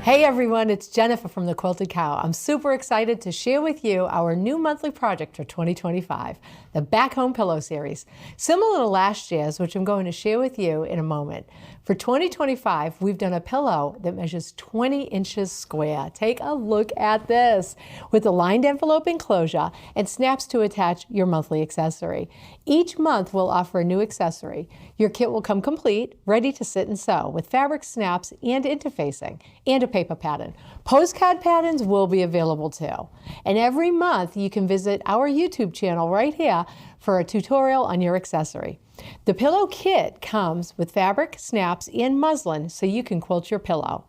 Hey everyone, it's Jennifer from The Quilted Cow. I'm super excited to share with you our new monthly project for 2025, the Back Home Pillow Series. Similar to last year's, which I'm going to share with you in a moment. For 2025, we've done a pillow that measures 20 inches square. Take a look at this, with a lined envelope enclosure and snaps to attach your monthly accessory. Each month we'll offer a new accessory. Your kit will come complete, ready to sit and sew, with fabric snaps and interfacing, and a paper pattern. Postcard patterns will be available too. And every month you can visit our YouTube channel right here for a tutorial on your accessory. The pillow kit comes with fabric, snaps, and muslin so you can quilt your pillow.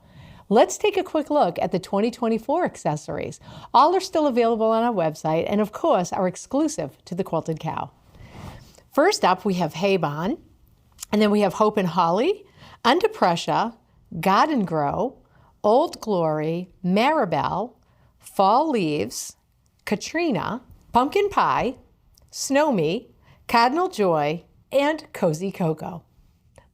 Let's take a quick look at the 2024 accessories. All are still available on our website and of course are exclusive to the Quilted Cow. First up we have Heifer, and then we have Hope and Holly, Under Pressure, Garden Grow, Old Glory, Maribel, Fall Leaves, Katrina, Pumpkin Pie, Snow Me, Cardinal Joy, and Cozy Cocoa.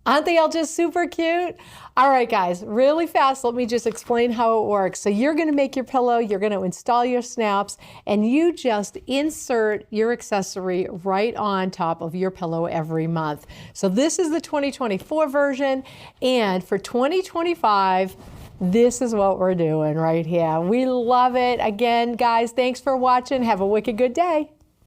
Aren't they all just super cute? All right, guys, really fast, let me just explain how it works. So you're gonna make your pillow, you're gonna install your snaps, and you just insert your accessory right on top of your pillow every month. So this is the 2024 version, and for 2025, this is what we're doing right here. We love it. Again, guys, thanks for watching. Have a wicked good day.